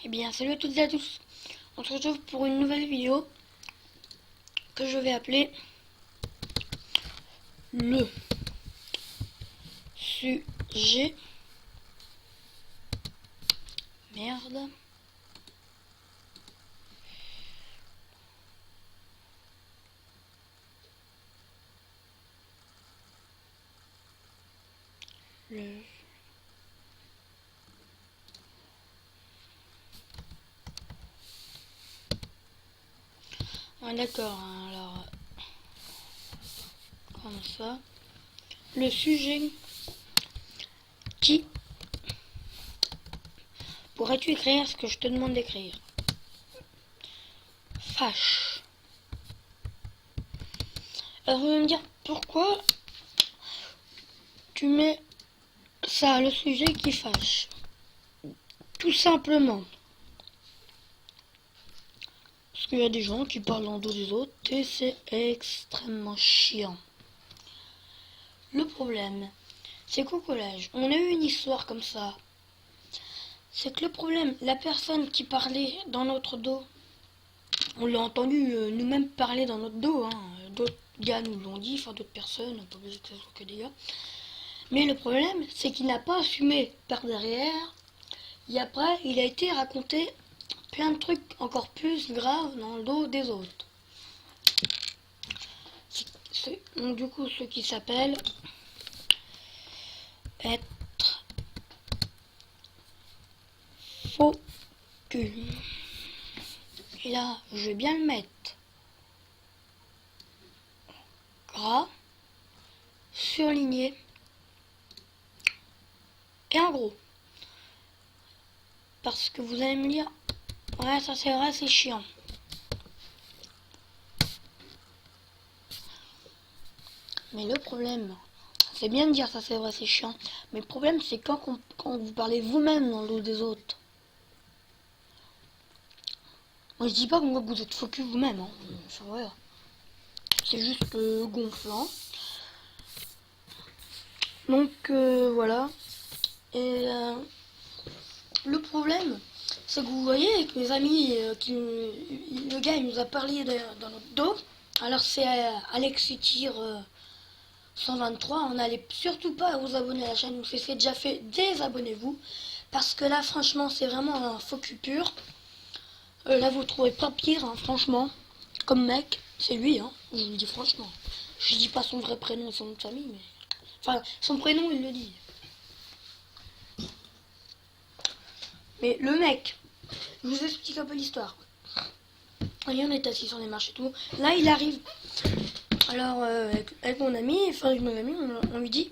Eh bien, salut à toutes et à tous. On se retrouve pour une nouvelle vidéo que je vais appeler le sujet. Merde. Le d'accord, hein, alors comme ça. Le sujet qui pourrais-tu écrire ce que je te demande d'écrire? Fâche. Alors vous allez me dire pourquoi tu mets ça, le sujet qui fâche. Tout simplement parce qu'il y a des gens qui parlent en dos des autres et c'est extrêmement chiant. Le problème, c'est qu'au collège, on a eu une histoire comme ça. C'est que le problème, la personne qui parlait dans notre dos, on l'a entendu nous-mêmes parler dans notre dos, hein. D'autres gars nous l'ont dit, enfin d'autres personnes, pas besoin que ce soit que des gars. Mais le problème, c'est qu'il n'a pas assumé par derrière, et après, il a été raconté plein de trucs encore plus graves dans le dos des autres. Donc du coup, ce qui s'appelle être faux cul. Et là, je vais bien le mettre gras, surligné et en gros. Parce que vous allez me dire, ouais, ça c'est vrai, c'est chiant. Mais le problème, c'est bien de dire ça c'est vrai, c'est chiant. Mais le problème, c'est quand vous parlez vous-même dans le dos des autres. Moi, je dis pas que vous êtes focus vous-même, hein. C'est juste gonflant. Donc voilà. Et le problème, c'est que vous voyez avec mes amis, le gars il nous a parlé dans notre dos. Alors c'est Alex Tire 123. On n'allait surtout pas vous abonner à la chaîne. Si c'est déjà fait, désabonnez-vous. Parce que là, franchement, c'est vraiment un faux cul pur. Là, vous trouvez pas pire, hein, franchement. Comme mec, c'est lui, hein. Je vous le dis franchement. Je dis pas son vrai prénom et son nom de famille, mais... Enfin, son prénom, il le dit. Mais le mec, je vous explique un peu l'histoire. Voyez, on est assis sur des marches et tout. Là, il arrive. Alors, avec mon ami, enfin, avec mon ami, on lui dit...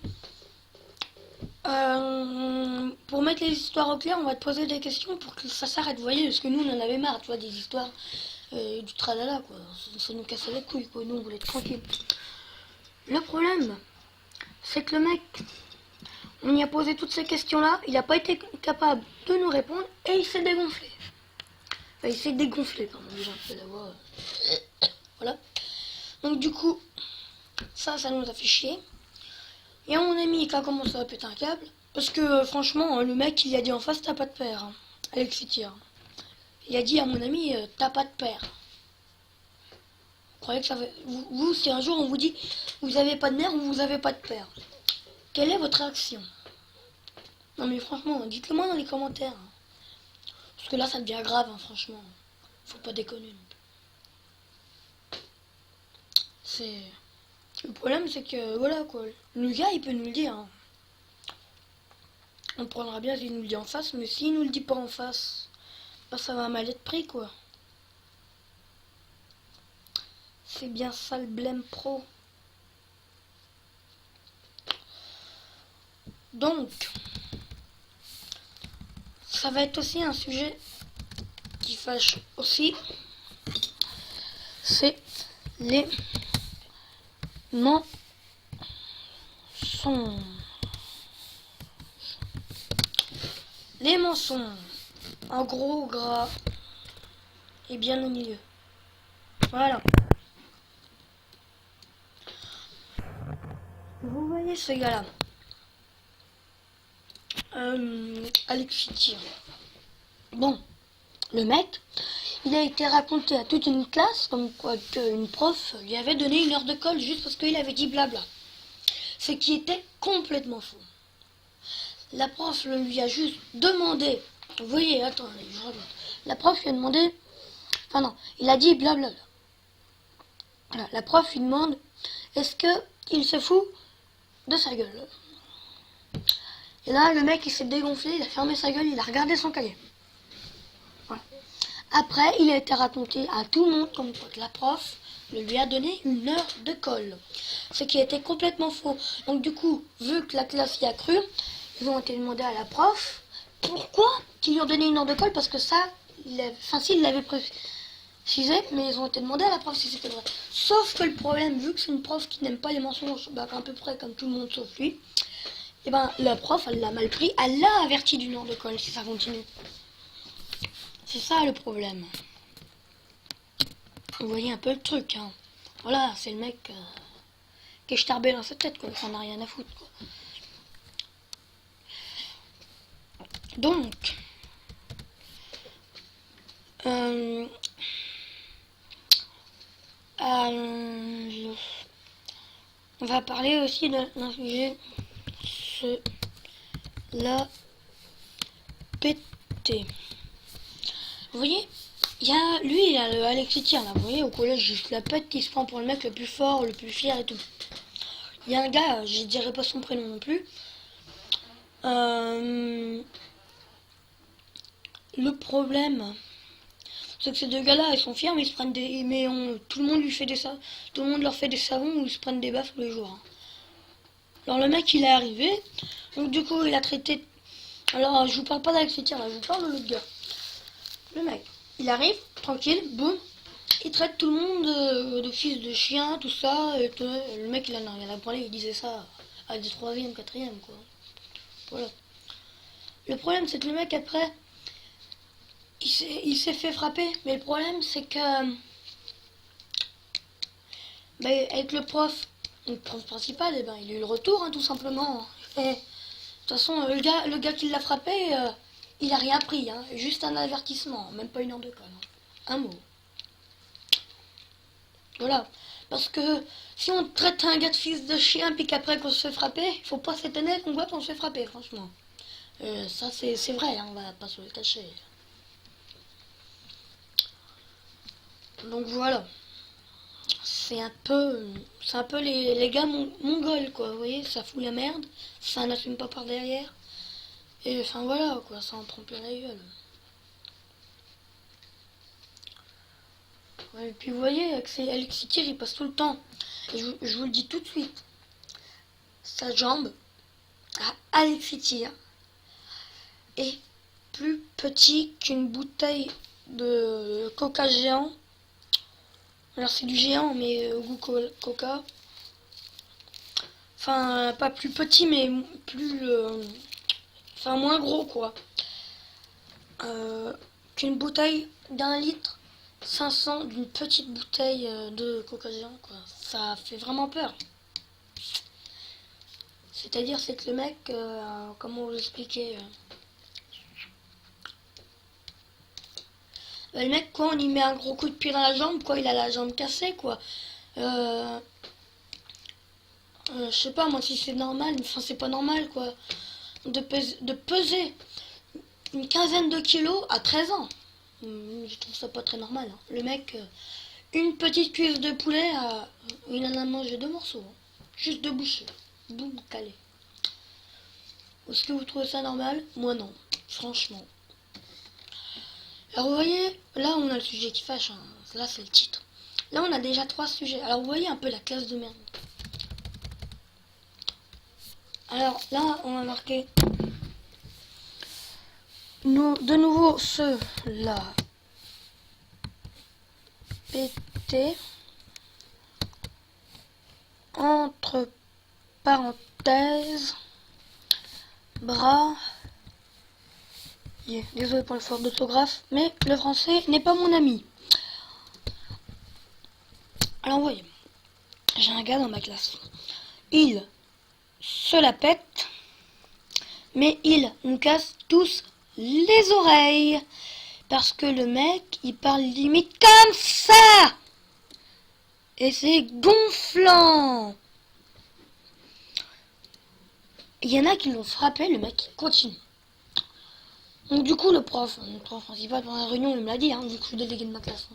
pour mettre les histoires au clair, on va te poser des questions pour que ça s'arrête, vous voyez, parce que nous, on en avait marre, tu vois, des histoires du tralala, quoi. Ça nous cassait les couilles, quoi. Nous, on voulait être tranquille. Le problème, c'est que le mec, on y a posé toutes ces questions-là, il n'a pas été capable de nous répondre et il s'est dégonflé. Enfin, il s'est dégonflé, pardon, déjà, un peu la voix. Voilà. Donc, du coup, ça nous a fait chier. Et à mon ami qui a commencé à péter un câble, parce que franchement, le mec, il a dit en face, t'as pas de père, hein, Alex Tire. Il a dit à mon ami, t'as pas de père. Vous croyez que ça fait... Vous, si un jour on vous dit, vous avez pas de mère ou vous avez pas de père, quelle est votre réaction? Non mais franchement, dites-le moi dans les commentaires. Hein. Parce que là, ça devient grave, hein, franchement. Faut pas déconner. C'est... Le problème, c'est que, voilà, quoi. Le gars, il peut nous le dire, hein. On prendra bien s'il nous le dit en face, mais s'il nous le dit pas en face, bah ça va mal être pris, quoi. C'est bien ça le blême pro. Donc, ça va être aussi un sujet qui fâche aussi. C'est les mensonges. Les mensonges, en gros, gras, et bien au milieu. Voilà. Vous voyez ce gars-là, Alex Tire. Bon, Le mec, il a été raconté à toute une classe comme quoi qu'une prof lui avait donné une heure de colle juste parce qu'il avait dit blabla. Ce qui était complètement faux. La prof lui a juste demandé, vous voyez, attendez, je reviens. La prof lui a demandé, enfin non, il a dit blablabla. Voilà, la prof lui demande, est-ce que il se fout de sa gueule? Et là, le mec, il s'est dégonflé, il a fermé sa gueule, il a regardé son cahier. Voilà. Après, il a été raconté à tout le monde comme quoi la prof lui a donné une heure de colle. Ce qui était complètement faux. Donc du coup, vu que la classe y a cru, ils ont été demandés à la prof pourquoi qu'ils lui ont donné une heure de colle, parce que ça, s'il l'avait précisé, mais ils ont été demandés à la prof si c'était vrai. Sauf que le problème, vu que c'est une prof qui n'aime pas les mensonges, à peu près comme tout le monde sauf lui, et ben la prof, elle l'a mal pris, elle l'a averti d'une heure de colle si ça continue. C'est ça le problème. Vous voyez un peu le truc, hein. Voilà, c'est le mec qui est starbé dans sa tête, quoi. Ça n'a rien à foutre, quoi. Donc, on va parler aussi d'un sujet, la PT. Vous voyez, il y a le Alexis Thiers, là, vous voyez, au collège, il se la pète, qui se prend pour le mec le plus fort, le plus fier et tout. Il y a un gars, je dirais pas son prénom non plus. Le problème, c'est que ces deux gars-là, ils sont fiers, mais ils se prennent des, tout le monde tout le monde leur fait des savons où ils se prennent des baffes tous les jours. Hein. Alors le mec, il est arrivé, donc du coup, il a traité. Alors, je vous parle pas d'Alexis Thiers, là, je vous parle de l'autre gars. Le mec, il arrive, tranquille, boum, il traite tout le monde de fils de chien, tout ça, et le mec, il en a rien à branler, il disait ça à des 3e, 4e, quoi. Voilà. Le problème, c'est que le mec, après, il s'est fait frapper, mais le problème, c'est que, avec le prof principal, eh ben, il a eu le retour, hein, tout simplement. Et, de toute façon, le gars qui l'a frappé, il a rien pris, hein, juste un avertissement, même pas une heure de colle. Hein. Un mot. Voilà. Parce que si on traite un gars de fils de chien puis qu'après qu'on se fait frapper, il faut pas s'étonner qu'on voit qu'on se fait frapper, franchement. Ça c'est vrai, hein, on va pas se le cacher. Donc voilà. C'est un peu les gars mongols, quoi, vous voyez, ça fout la merde, ça n'assume pas par derrière. Et enfin voilà, quoi, ça en prend plein la gueule. Ouais, et puis vous voyez, Alexis Thiers, il passe tout le temps. Et je vous le dis tout de suite. Sa jambe à Alexis Thiers est plus petit qu'une bouteille de coca géant. Alors c'est du géant, mais au goût coca. Enfin, pas plus petit, mais plus... enfin, moins gros, quoi. Qu'une bouteille d'1 litre 500 d'une petite bouteille de coca géant, quoi. Ça fait vraiment peur. C'est-à-dire, c'est que le mec, comment vous expliquer le mec, quoi, on y met un gros coup de pied dans la jambe, quoi, il a la jambe cassée, quoi. Je sais pas, moi, si c'est normal, mais enfin, c'est pas normal, quoi. De peser une quinzaine de kilos à 13 ans. Je trouve ça pas très normal. Hein. Le mec, une petite cuisse de poulet, il en a mangé 2 morceaux. Hein. Juste 2 bouchées. Boum, calé. Est-ce que vous trouvez ça normal? Moi non, franchement. Alors vous voyez, là on a le sujet qui fâche, hein. Là c'est le titre. Là on a déjà 3 sujets. Alors vous voyez un peu la classe de merde. Alors là on va marquer de nouveau ceux-là. PT entre parenthèses bras. Désolé pour le faute d'orthographe, mais le français n'est pas mon ami. Alors, vous voyez, j'ai un gars dans ma classe. Il se la pète, mais il nous casse tous les oreilles. Parce que le mec, il parle limite comme ça. Et c'est gonflant. Il y en a qui l'ont frappé, le mec continue. Donc du coup, le prof principal dans la réunion, il me l'a dit, vu que je suis délégué de ma classe,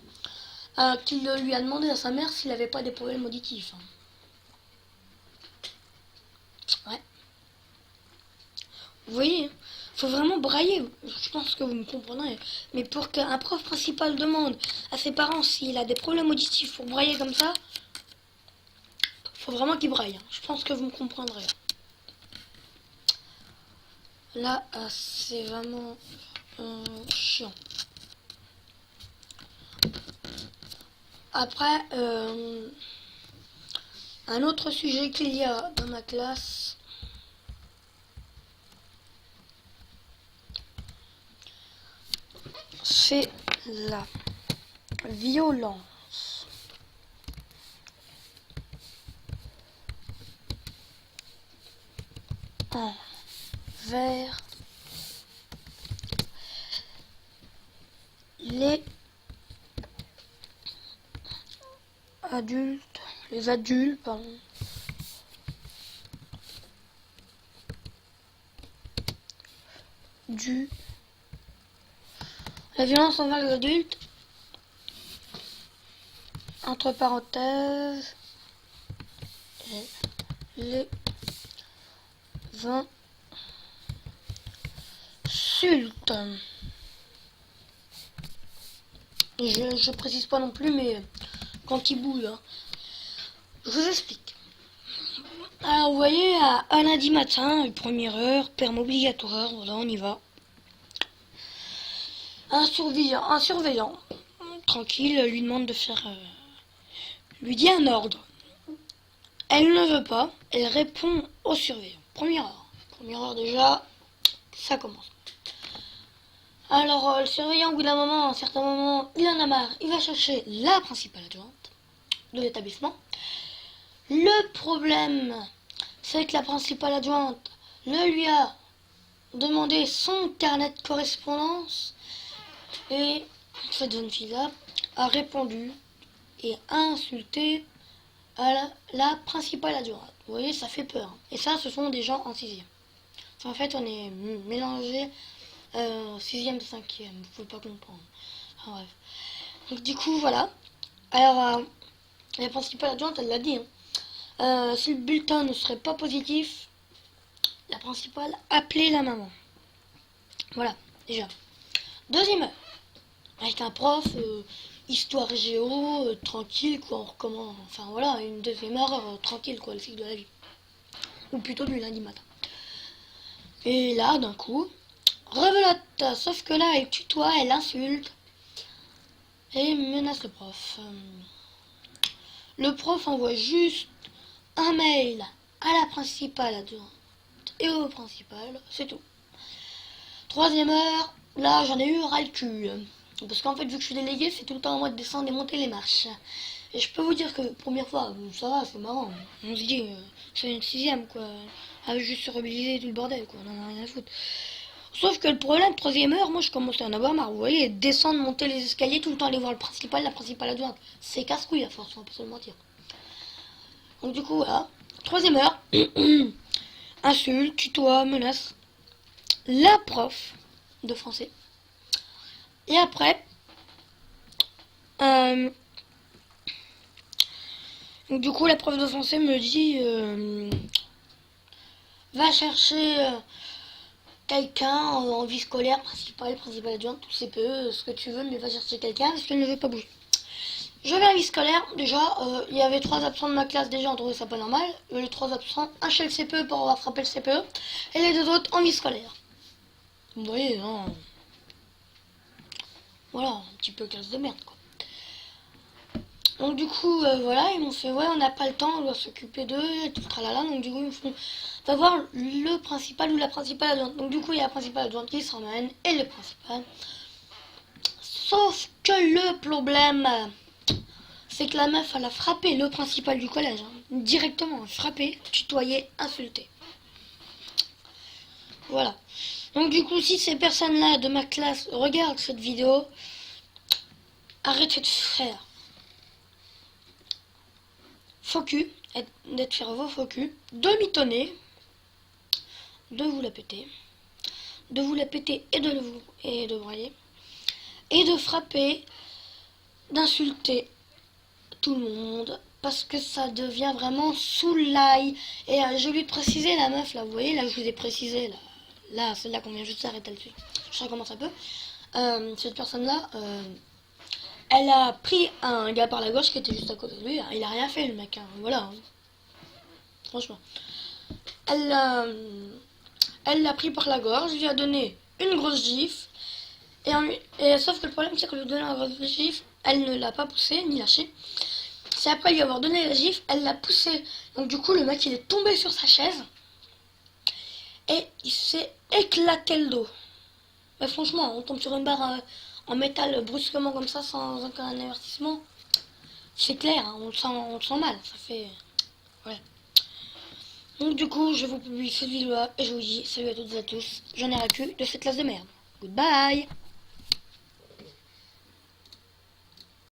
qu'il lui a demandé à sa mère s'il avait pas des problèmes auditifs. Ouais. Vous voyez, faut vraiment brailler. Je pense que vous me comprendrez. Mais pour qu'un prof principal demande à ses parents s'il a des problèmes auditifs pour brailler comme ça, faut vraiment qu'il braille. Je pense que vous me comprendrez. Là, c'est vraiment chiant. Après, un autre sujet qu'il y a dans ma classe, c'est la violence envers les adultes, pardon. La violence envers les adultes, entre parenthèses, et les insultes. Je précise pas non plus, mais quand il bouille, je vous explique. Alors vous voyez, un lundi matin, première heure, perme obligatoire, voilà, on y va. Un surveillant, tranquille, lui demande de faire, lui dit un ordre. Elle ne veut pas, elle répond au surveillant. Première heure déjà, ça commence. Alors le surveillant, au bout d'un moment, à un certain moment, il en a marre, il va chercher la principale adjointe de l'établissement. Le problème, c'est que la principale adjointe ne lui a demandé son carnet de correspondance et cette jeune fille-là a répondu et a insulté à la principale adjointe. Vous voyez, ça fait peur. Et ça, ce sont des gens en 6e. En fait, on est mélangé 6e et 5e. Faut pas comprendre. Enfin, bref. Donc du coup, voilà. Alors, la principale adjointe, elle l'a dit. Si le bulletin ne serait pas positif, la principale appelait la maman. Voilà, déjà. Deuxième heure. Avec un prof, histoire géo, tranquille, quoi, on recommence. Enfin voilà, une deuxième heure tranquille, quoi, le cycle de la vie. Ou plutôt du lundi matin. Et là, d'un coup, rebelote. Sauf que là, elle tutoie, elle insulte. Et menace le prof. Le prof envoie juste un mail à la principale adjointe et au principal, c'est tout. Troisième heure, là j'en ai eu ras le cul. Parce qu'en fait, vu que je suis délégué, c'est tout le temps à moi de descendre et monter les marches. Et je peux vous dire que, première fois, ça va, c'est marrant. On se dit, c'est une 6e, quoi. Avec juste se rebiliser et tout le bordel, quoi. On en a rien à foutre. Sauf que le problème, troisième heure, moi je commençais à en avoir marre. Vous voyez, descendre, monter les escaliers, tout le temps aller voir le principal, la principale adjointe. C'est casse-couille à force, on va pas se le mentir. Donc du coup, voilà. Troisième heure, insulte, tutoie, menace. La prof de français. Et après, du coup, la prof de français me dit va chercher quelqu'un en vie scolaire, principal adjointe, tout CPE, ce que tu veux, mais va chercher quelqu'un parce qu'elle ne veut pas bouger. Je vais en vie scolaire, déjà, il y avait 3 absents de ma classe, déjà on trouvait ça pas normal. Les 3 absents, un chez le CPE pour avoir frappé le CPE, et les 2 autres en vie scolaire. Vous voyez, hein. Voilà, un petit peu classe de merde, quoi. Donc du coup, voilà, ils m'ont fait, ouais, on n'a pas le temps, on doit s'occuper d'eux, et tout le tralala. Donc du coup, ils me font, va voir le principal ou la principale adjointe. Donc du coup, il y a la principale adjointe qui se ramène, et le principal. Sauf que le problème, c'est que la meuf, elle a frappé le principal du collège, directement, frappé, tutoyé, insulté. Voilà. Donc du coup, si ces personnes-là de ma classe regardent cette vidéo, arrêtez de faire faux cul, d'être faire vos faux cul, de mitonner, de vous la péter, et de brailler, et de frapper, d'insulter tout le monde, parce que ça devient vraiment sous l'ail. Et j'ai oublié de préciser la meuf là, vous voyez là, je vous ai précisé là celle-là qu'on vient juste s'arrêter dessus. Je recommence un peu. Cette personne-là, elle a pris un gars par la gauche qui était juste à côté de lui. Il a rien fait le mec, hein. Voilà. Hein. Franchement. Elle l'a pris par la gorge, lui a donné une grosse gifle. Et sauf que le problème c'est que lui donner la grosse gifle, elle ne l'a pas poussé ni lâché. C'est après lui avoir donné la gifle, elle l'a poussé. Donc du coup le mec il est tombé sur sa chaise. Et il s'est éclaté le dos. Mais franchement, on tombe sur une barre en métal brusquement comme ça sans aucun avertissement. C'est clair, hein, on le sent mal. Ça fait... Ouais. Donc du coup, je vous publie cette vidéo-là et je vous dis salut à toutes et à tous. J'en ai ras le cul de cette classe de merde. Goodbye.